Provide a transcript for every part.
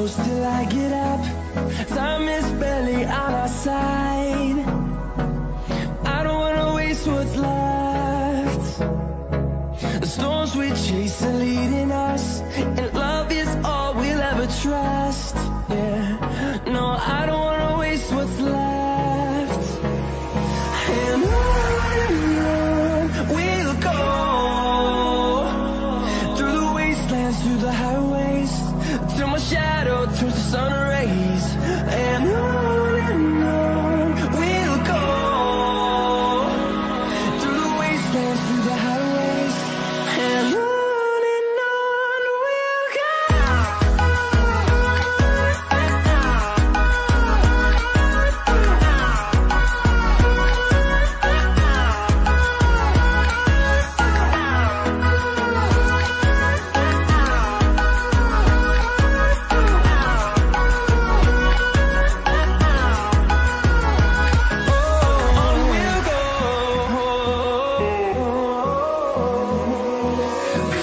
close till I get up. Time is barely on our side. I don't wanna waste what's left. The storms we chase are leading us, and love is all we'll ever trust. Yeah, no, I don't wanna waste what's left. And on we'll go, through the wastelands, through the highways, till my shadow turns to sun rays. And on we'll go, through the wastelands, through the highways, and on we'll go.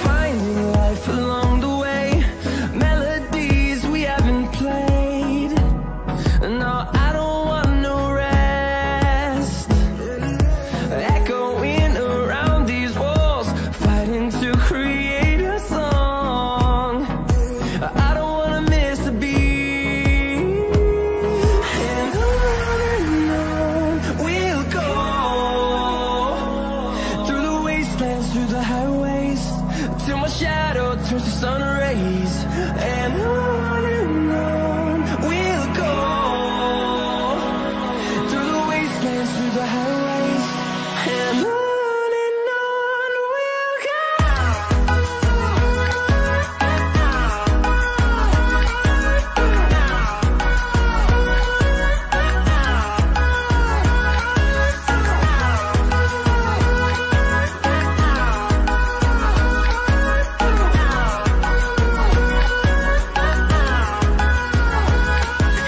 Finding life along the way, melodies we haven't played. No, I don't want no rest. Echoing around these walls, fighting to create a song. I don't wanna miss a beat. And on we'll go, through the wastelands, through the highways, till my shadow turns to sun rays. And on we'll go, through the wastelands, through the highways, and on we'll go.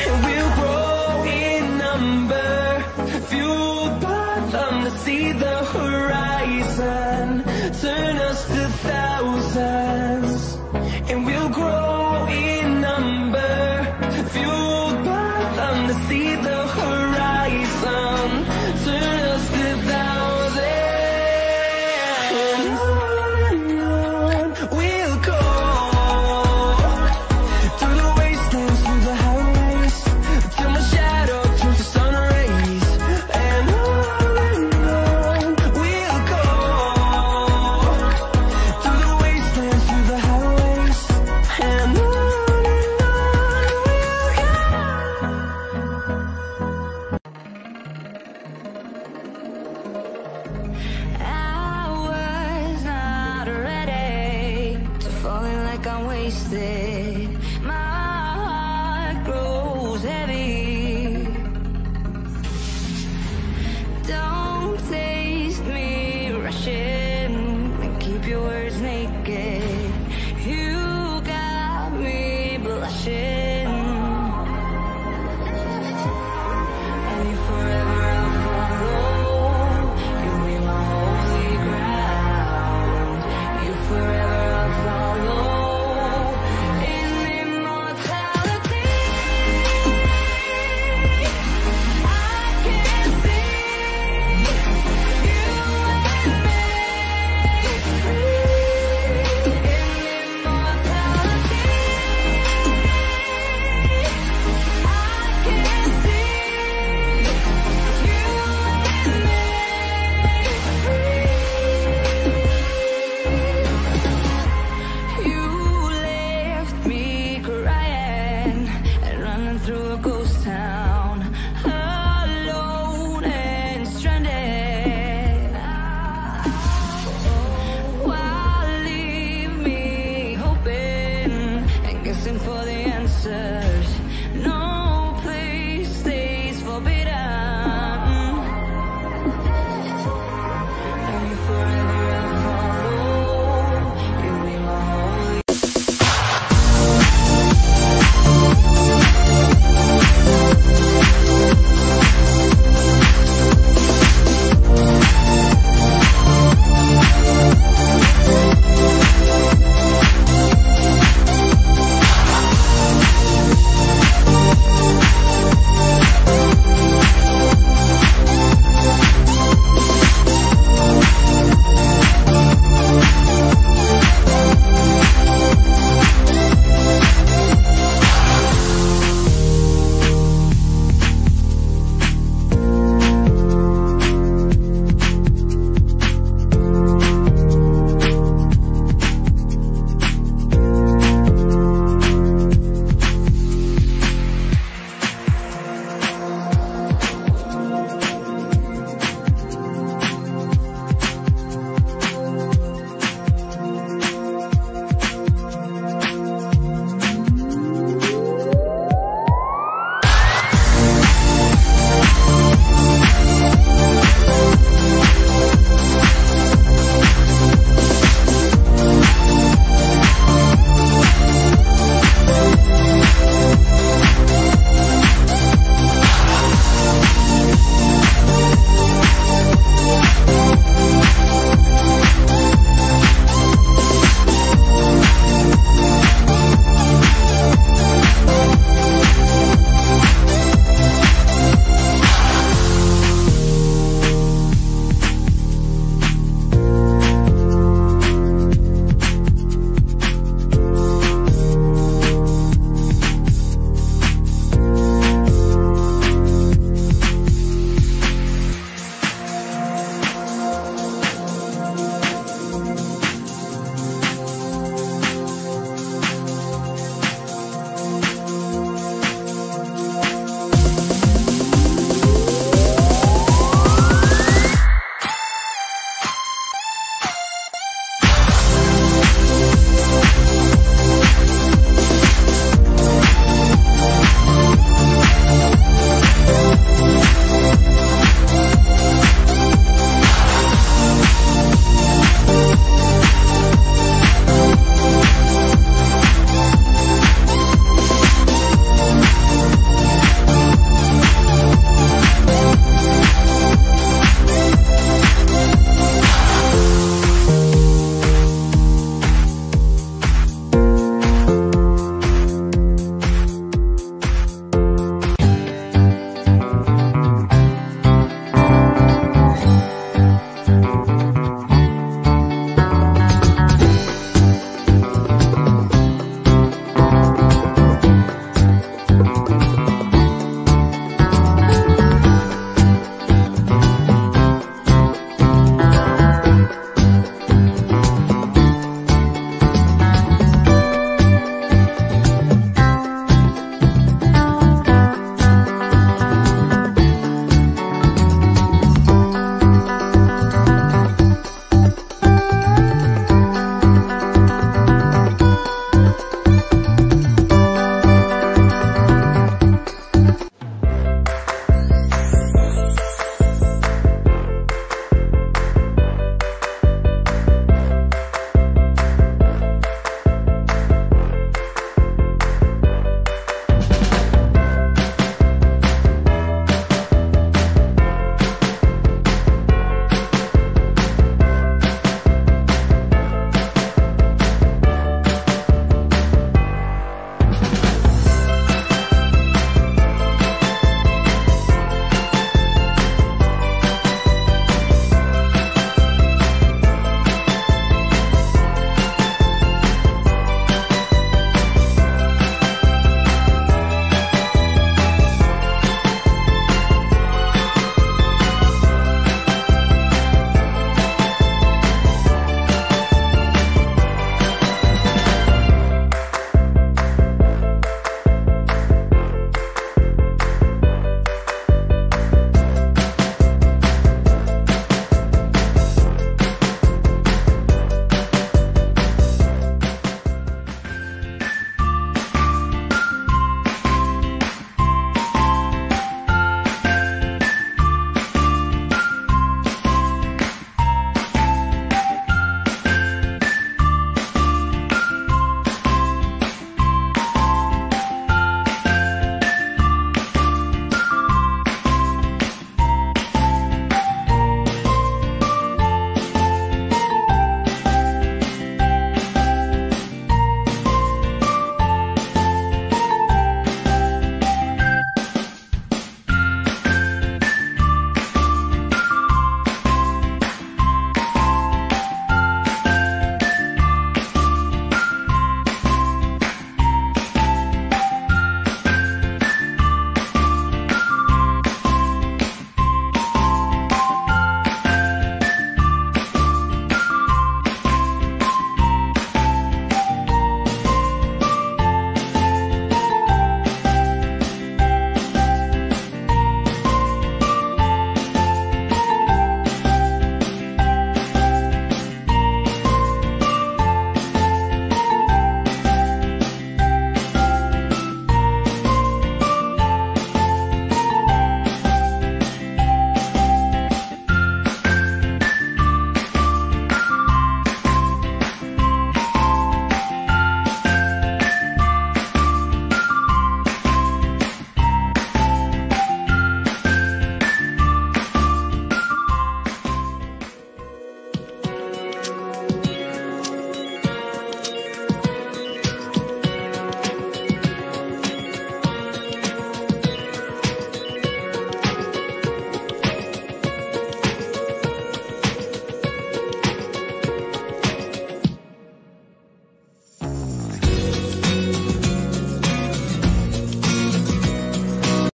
And we'll grow in number, fueled by them to see the horizon, turn us to thousands. And we'll grow in number, fueled by them to see the